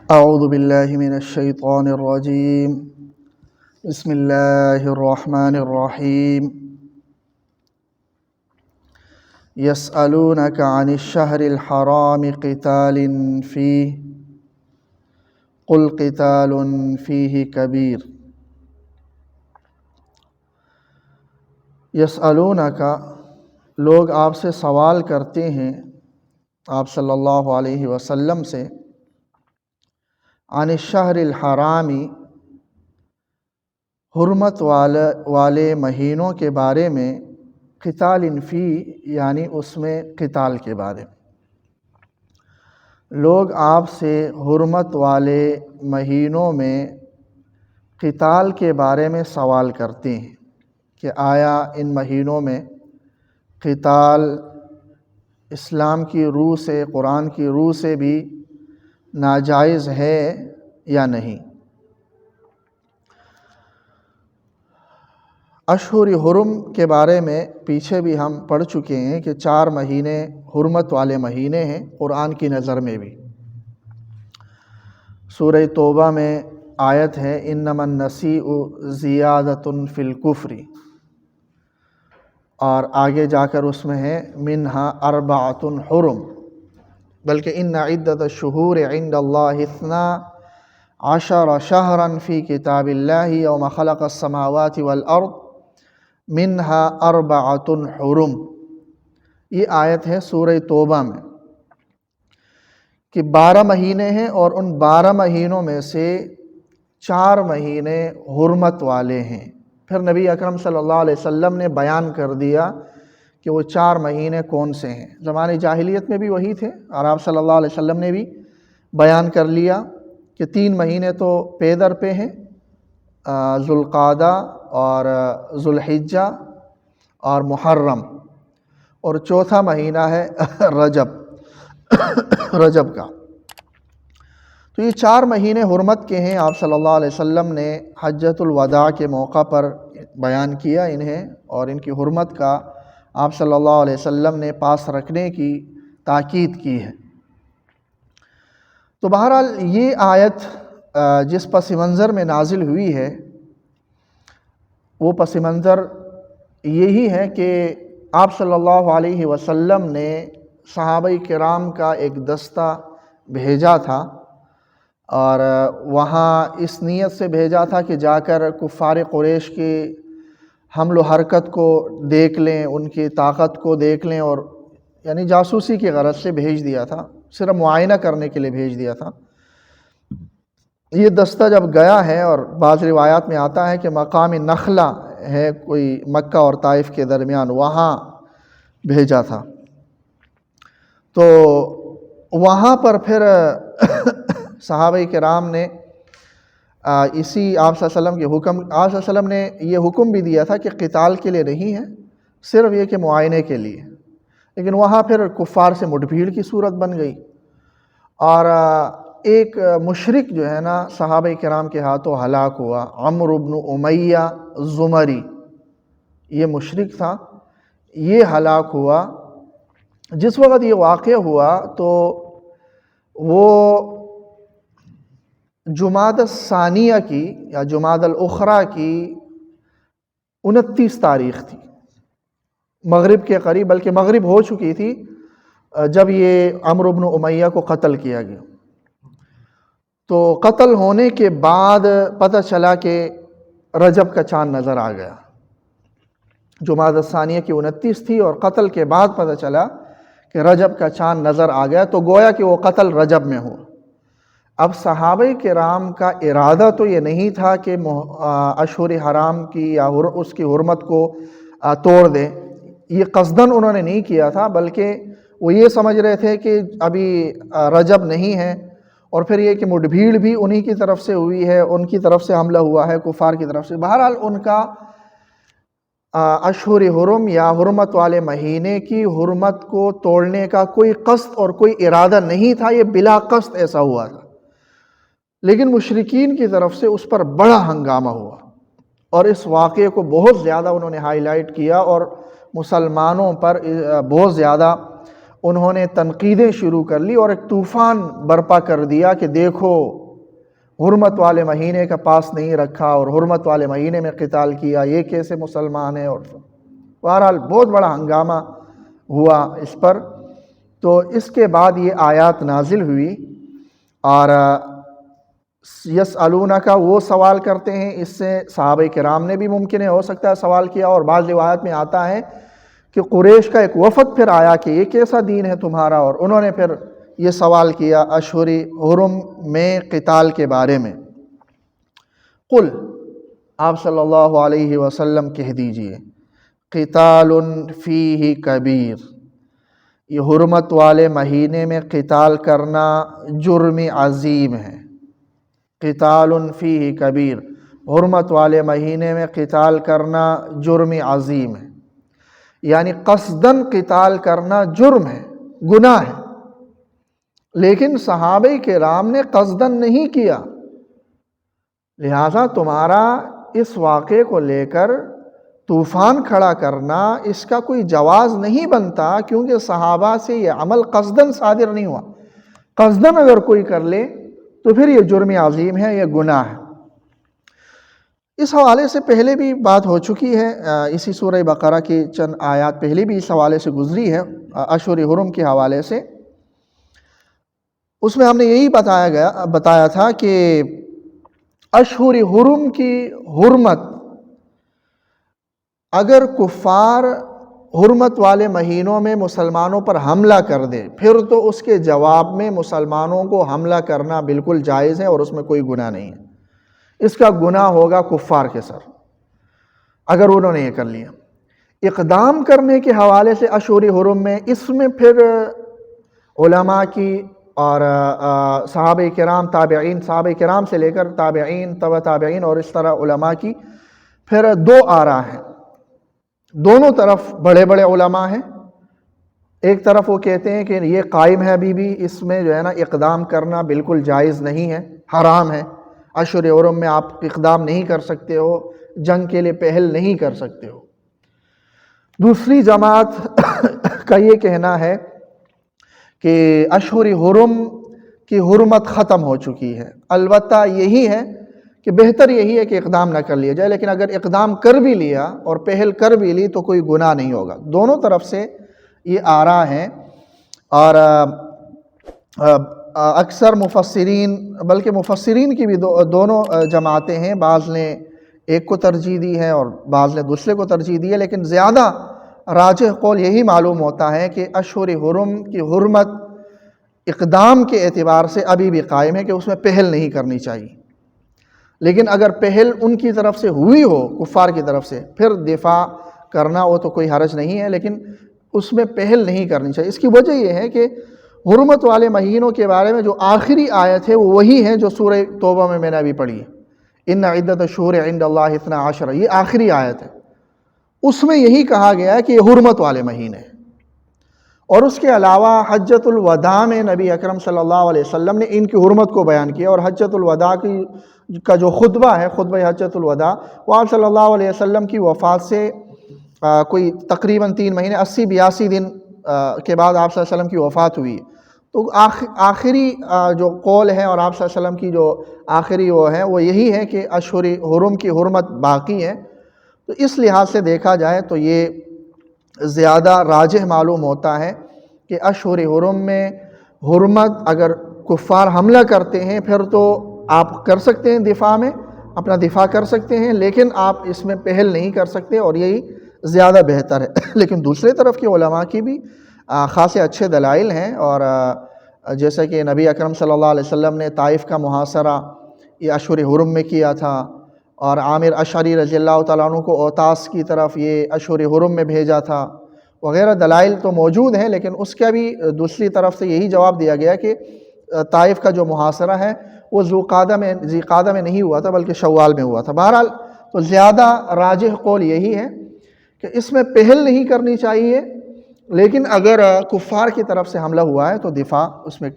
اعوذ باللہ من الشیطان الرجیم بسم اللہ الرحمن الرحیم یسألونک عن الشہر الحرام قتال فیہ قل قتال فیہ کبیر۔ یسألونک، لوگ آپ سے سوال کرتے ہیں آپ صلی اللہ علیہ وسلم سے، عن الشہر الحرامی، حرمت والے مہینوں کے بارے میں، قتال فی یعنی اس میں قتال کے بارے میں۔ لوگ آپ سے حرمت والے مہینوں میں قتال کے بارے میں سوال کرتے ہیں کہ آیا ان مہینوں میں قتال اسلام کی روح سے، قرآن کی روح سے بھی ناجائز ہے یا نہیں۔ اشہر حرم کے بارے میں پیچھے بھی ہم پڑھ چکے ہیں کہ 4 مہینے حرمت والے مہینے ہیں قرآن کی نظر میں بھی۔ سورہ توبہ میں آیت ہے انما النسیء زیادۃ فی الکفر، اور آگے جا کر اس میں ہے منہا 4 حرم، بلکہ ان عدۃ الشہور عند اللہ 12 شہرا فی کتاب اللہ یوم خلق السماوات والارض منہا 4 حرم۔ یہ آیت ہے سورہ توبہ میں کہ 12 مہینے ہیں اور ان 12 مہینوں میں سے 4 مہینے حرمت والے ہیں۔ پھر نبی اکرم صلی اللہ علیہ وسلم نے بیان کر دیا کہ وہ 4 مہینے کون سے ہیں۔ زمانے جاہلیت میں بھی وہی تھے، اور آپ صلی اللہ علیہ وسلم نے بھی بیان کر لیا کہ 3 مہینے تو پے در پہ ہیں، ذوالقعدہ اور ذوالحجہ اور محرم، اور 4تھا مہینہ ہے رجب کا۔ تو یہ 4 مہینے حرمت کے ہیں۔ آپ صلی اللہ علیہ وسلم نے حجۃ الوداع کے موقع پر بیان کیا انہیں، اور ان کی حرمت کا آپ صلی اللہ علیہ وسلم نے پاس رکھنے کی تاکید کی ہے۔ تو بہرحال یہ آیت جس پس منظر میں نازل ہوئی ہے، وہ پس منظر یہی ہے کہ آپ صلی اللہ علیہ وسلم نے صحابہ کرام کا ایک دستہ بھیجا تھا، اور وہاں اس نیت سے بھیجا تھا کہ جا کر کفار قریش کی حمل و حرکت کو دیکھ لیں، ان کی طاقت کو دیکھ لیں، اور یعنی جاسوسی کی غرض سے بھیج دیا تھا، صرف معائنہ کرنے کے لیے بھیج دیا تھا۔ یہ دستہ جب گیا ہے، اور بعض روایات میں آتا ہے کہ مقام نخلہ ہے کوئی مکہ اور طائف کے درمیان، وہاں بھیجا تھا۔ تو وہاں پر پھر صحابہ کرام نے اسی آپ صلی اللہ علیہ وسلم کے حکم، آپ صلی اللہ علیہ وسلم نے یہ حکم بھی دیا تھا کہ قتال کے لیے نہیں ہے، صرف یہ کہ معائنے کے لیے، لیکن وہاں پھر کفار سے مٹ بھیڑ کی صورت بن گئی، اور ایک مشرک جو ہے نا صحابہ کرام کے ہاتھوں ہلاک ہوا، عمرو بن امیہ زمری، یہ مشرک تھا، یہ ہلاک ہوا۔ جس وقت یہ واقع ہوا تو وہ جمادی الثانیہ کی یا جمادی الاخری کی 29 تاریخ تھی، مغرب کے قریب، بلکہ مغرب ہو چکی تھی جب یہ عمرو بن امیہ کو قتل کیا گیا۔ تو قتل ہونے کے بعد پتہ چلا کہ رجب کا چاند نظر آ گیا۔ جمادی الثانیہ کی 29 تھی، اور قتل کے بعد پتہ چلا کہ رجب کا چاند نظر آ گیا، تو گویا کہ وہ قتل رجب میں ہوا۔ اب صحابہ کرام کا ارادہ تو یہ نہیں تھا کہ اشہر حرام کی یا اس کی حرمت کو توڑ دیں، یہ قصداً انہوں نے نہیں کیا تھا، بلکہ وہ یہ سمجھ رہے تھے کہ ابھی رجب نہیں ہے، اور پھر یہ کہ مٹ بھیڑ بھی انہی کی طرف سے ہوئی ہے، ان کی طرف سے حملہ ہوا ہے کفار کی طرف سے۔ بہرحال ان کا اشہر حرم یا حرمت والے مہینے کی حرمت کو توڑنے کا کوئی قصد اور کوئی ارادہ نہیں تھا، یہ بلا قصد ایسا ہوا تھا۔ لیکن مشرکین کی طرف سے اس پر بڑا ہنگامہ ہوا، اور اس واقعے کو بہت زیادہ انہوں نے ہائی لائٹ کیا، اور مسلمانوں پر بہت زیادہ انہوں نے تنقیدیں شروع کر لی اور ایک طوفان برپا کر دیا کہ دیکھو حرمت والے مہینے کا پاس نہیں رکھا اور حرمت والے مہینے میں قتال کیا، یہ کیسے مسلمان ہیں، اور بہرحال بہت بڑا ہنگامہ ہوا اس پر۔ تو اس کے بعد یہ آیات نازل ہوئی، اور یسألونک وہ سوال کرتے ہیں۔ اس سے صحابہ کرام نے بھی ممکن ہے ہو سکتا ہے سوال کیا، اور بعض روایت میں آتا ہے کہ قریش کا ایک وفد پھر آیا کہ یہ کیسا دین ہے تمہارا، اور انہوں نے پھر یہ سوال کیا اشہر حرم میں قتال کے بارے میں۔ قل، آپ صلی اللہ علیہ وسلم کہہ دیجئے، قتال فیہ کبیر، یہ حرمت والے مہینے میں قتال کرنا جرم عظیم ہے۔ قتال فیہ کبیر، حرمت والے مہینے میں قتال کرنا جرم عظیم ہے، یعنی قصداً قتال کرنا جرم ہے، گناہ ہے، لیکن صحابہ کرام نے قصداً نہیں کیا، لہٰذا تمہارا اس واقعے کو لے کر طوفان کھڑا کرنا اس کا کوئی جواز نہیں بنتا، کیونکہ صحابہ سے یہ عمل قصداً صادر نہیں ہوا۔ قصداً اگر کوئی کر لے تو پھر یہ جرم عظیم ہے، یہ گناہ ہے۔ اس حوالے سے پہلے بھی بات ہو چکی ہے، اسی سورہ بقرہ کی چند آیات پہلے بھی اس حوالے سے گزری ہے، اشہر حرم کے حوالے سے۔ اس میں ہم نے یہی بتایا تھا کہ اشہر حرم کی حرمت، اگر کفار حرمت والے مہینوں میں مسلمانوں پر حملہ کر دے، پھر تو اس کے جواب میں مسلمانوں کو حملہ کرنا بالکل جائز ہے اور اس میں کوئی گناہ نہیں ہے۔ اس کا گناہ ہوگا کفار کے سر اگر انہوں نے یہ کر لیا۔ اقدام کرنے کے حوالے سے اشہر حرم میں، اس میں پھر علماء کی اور صحابہ کرام، تابعین، صحابہ کرام سے لے کر تابعین، تبع تابعین اور اس طرح علماء کی پھر دو آراء ہیں۔ دونوں طرف بڑے بڑے علماء ہیں۔ ایک طرف وہ کہتے ہیں کہ یہ قائم ہے ابھی بھی، اس میں جو ہے نا اقدام کرنا بالکل جائز نہیں ہے، حرام ہے، اشہر حرم میں آپ اقدام نہیں کر سکتے ہو، جنگ کے لیے پہل نہیں کر سکتے ہو۔ دوسری جماعت کا یہ کہنا ہے کہ اشہر حرم کی حرمت ختم ہو چکی ہے، البتہ یہی ہے کہ بہتر یہی ہے کہ اقدام نہ کر لیا جائے، لیکن اگر اقدام کر بھی لیا اور پہل کر بھی لی تو کوئی گناہ نہیں ہوگا۔ دونوں طرف سے یہ آراء ہیں، اور اکثر مفسرین، بلکہ مفسرین کی بھی دونوں جماعتیں ہیں، بعض نے ایک کو ترجیح دی ہے اور بعض نے دوسرے کو ترجیح دی ہے، لیکن زیادہ راجح قول یہی معلوم ہوتا ہے کہ اشہر حرم کی حرمت اقدام کے اعتبار سے ابھی بھی قائم ہے، کہ اس میں پہل نہیں کرنی چاہیے۔ لیکن اگر پہل ان کی طرف سے ہوئی ہو، کفار کی طرف سے، پھر دفاع کرنا وہ تو کوئی حرج نہیں ہے، لیکن اس میں پہل نہیں کرنی چاہیے۔ اس کی وجہ یہ ہے کہ حرمت والے مہینوں کے بارے میں جو آخری آیت ہے وہ وہی ہے جو سورہ توبہ میں نے ابھی پڑھی ہے، ان عدت الشہور عند اللہ 12، یہ آخری آیت ہے۔ اس میں یہی کہا گیا ہے کہ یہ حرمت والے مہینے ہیں، اور اس کے علاوہ حجۃ الوداع میں نبی اکرم صلی اللہ علیہ وسلم نے ان کی حرمت کو بیان کیا، اور حجۃ الوداع کا جو خطبہ ہے، خطبہ حجۃ الوداع، وہ آپ صلی اللہ علیہ وسلم کی وفات سے کوئی تقریباً 3 مہینے 80-82 دن کے بعد آپ صلی اللہ علیہ وسلم کی وفات ہوئی۔ تو آخری جو قول ہے اور آپ صلی اللہ علیہ وسلم کی جو آخری وہ ہے وہ یہی ہے کہ اشہر حرم کی حرمت باقی ہے۔ تو اس لحاظ سے دیکھا جائے تو یہ زیادہ راجح معلوم ہوتا ہے کہ اشہر حرم میں حرمت، اگر کفار حملہ کرتے ہیں پھر تو آپ کر سکتے ہیں، دفاع میں اپنا دفاع کر سکتے ہیں، لیکن آپ اس میں پہل نہیں کر سکتے، اور یہی زیادہ بہتر ہے۔ لیکن دوسرے طرف کے علماء کی بھی خاصے اچھے دلائل ہیں، اور جیسا کہ نبی اکرم صلی اللہ علیہ وسلم نے طائف کا محاصرہ یہ اشہر حرم میں کیا تھا، اور عامر اشعری رضی اللہ تعالیٰ عنہ کو اوطاس کی طرف یہ اشہر حرم میں بھیجا تھا، وغیرہ دلائل تو موجود ہیں، لیکن اس کا بھی دوسری طرف سے یہی جواب دیا گیا کہ طائف کا جو محاصرہ ہے وہ ذی قعدہ میں نہیں ہوا تھا بلکہ شوال میں ہوا تھا۔ بہرحال تو زیادہ راجح قول یہی ہے کہ اس میں پہل نہیں کرنی چاہیے، لیکن اگر کفار کی طرف سے حملہ ہوا ہے تو دفاع اس میں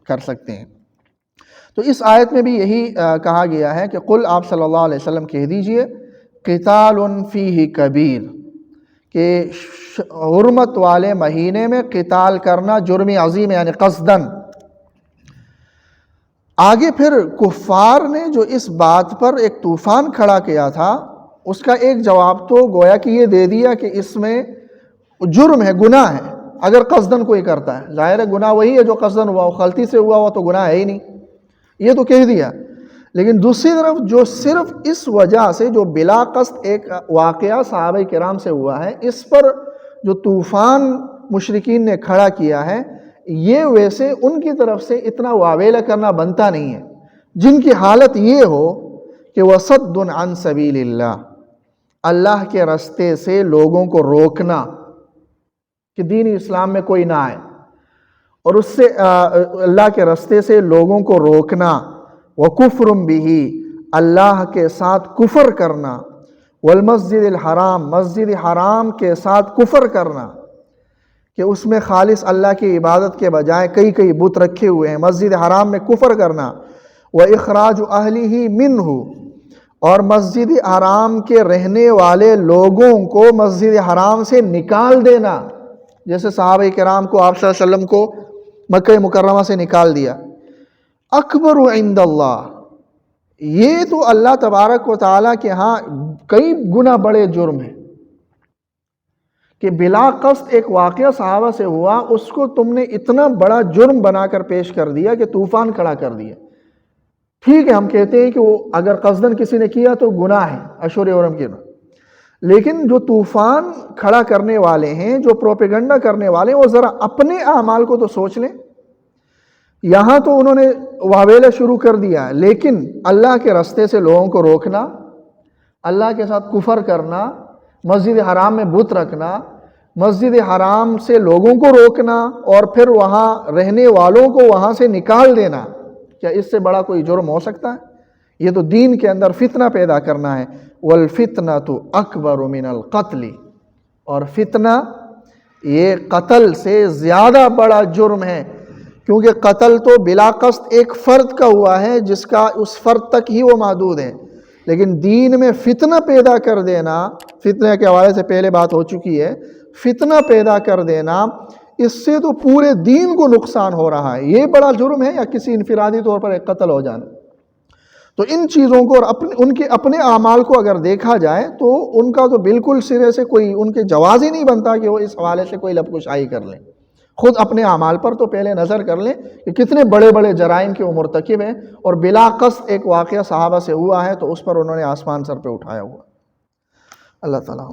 کر سکتے ہیں۔ تو اس آیت میں بھی یہی کہا گیا ہے کہ قل، آپ صلی اللہ علیہ وسلم کہہ دیجئے، قتال فیہ کبیر، کہ حرمت والے مہینے میں قتال کرنا جرم عظیم ہے، یعنی قصدن۔ آگے پھر کفار نے جو اس بات پر ایک طوفان کھڑا کیا تھا، اس کا ایک جواب تو گویا کہ یہ دے دیا کہ اس میں جرم ہے، گناہ ہے اگر قصدن کوئی کرتا ہے۔ ظاہر ہے گناہ وہی ہے جو قصدن ہوا، غلطی سے ہوا تو گناہ ہے ہی نہیں، یہ تو کہہ دیا۔ لیکن دوسری طرف جو صرف اس وجہ سے، جو بلا قصد ایک واقعہ صحابہ کرام سے ہوا ہے، اس پر جو طوفان مشرکین نے کھڑا کیا ہے، یہ ویسے ان کی طرف سے اتنا واویلا کرنا بنتا نہیں ہے، جن کی حالت یہ ہو کہ وَصَدٌّ عَن سَبِيلِ اللَّهِ، اللہ کے راستے سے لوگوں کو روکنا کہ دین اسلام میں کوئی نہ آئے، اور اس سے اللہ کے راستے سے لوگوں کو روکنا، وَكُفْرٌ بِهِ، اللہ کے ساتھ کفر کرنا، وَالْمَسْجِدِ الْحَرَامِ، مسجد حرام کے ساتھ کفر کرنا کہ اس میں خالص اللہ کی عبادت کے بجائے کئی بت رکھے ہوئے ہیں، مسجد حرام میں کفر کرنا، وَإِخْرَاجُ أَهْلِهِ مِنْهُ، اور مسجد حرام کے رہنے والے لوگوں کو مسجد حرام سے نکال دینا، جیسے صحابہ کرام کو آپ صلی اللہ علیہ وسلم کو مکہ مکرمہ سے نکال دیا۔ اکبر عند اللہ، یہ تو اللہ تبارک و تعالیٰ کے ہاں کئی گنا بڑے جرم ہیں کہ بلا قصد ایک واقعہ صحابہ سے ہوا، اس کو تم نے اتنا بڑا جرم بنا کر پیش کر دیا کہ طوفان کھڑا کر دیا۔ ٹھیک ہے، ہم کہتے ہیں کہ وہ اگر قصدن کسی نے کیا تو گناہ ہے، اشور اورم کی، لیکن جو طوفان کھڑا کرنے والے ہیں، جو پروپیگنڈا کرنے والے ہیں، وہ ذرا اپنے اعمال کو تو سوچ لیں۔ یہاں تو انہوں نے واویلا شروع کر دیا، لیکن اللہ کے راستے سے لوگوں کو روکنا، اللہ کے ساتھ کفر کرنا، مسجد حرام میں بت رکھنا، مسجد حرام سے لوگوں کو روکنا، اور پھر وہاں رہنے والوں کو وہاں سے نکال دینا، کیا اس سے بڑا کوئی جرم ہو سکتا ہے؟ یہ تو دین کے اندر فتنہ پیدا کرنا ہے۔ وَالْفِتْنَةُ أَكْبَرُ مِنَ الْقَتْلِ، اور فتنہ یہ قتل سے زیادہ بڑا جرم ہے، کیونکہ قتل تو بلا قصد ایک فرد کا ہوا ہے جس کا اس فرد تک ہی وہ محدود ہے، لیکن دین میں فتنہ پیدا کر دینا، فتنہ کے حوالے سے پہلے بات ہو چکی ہے، فتنہ پیدا کر دینا، اس سے تو پورے دین کو نقصان ہو رہا ہے۔ یہ بڑا جرم ہے یا کسی انفرادی طور پر ایک قتل ہو جانا؟ تو ان چیزوں کو اور ان کے اپنے اعمال کو اگر دیکھا جائے تو ان کا تو بالکل سرے سے کوئی ان کے جواز ہی نہیں بنتا کہ وہ اس حوالے سے کوئی لب کشائی کر لیں۔ خود اپنے اعمال پر تو پہلے نظر کر لیں کہ کتنے بڑے بڑے جرائم کے وہ مرتکب ہیں، اور بلا قصد ایک واقعہ صحابہ سے ہوا ہے تو اس پر انہوں نے آسمان سر پہ اٹھایا ہوا۔ اللہ تعالیٰ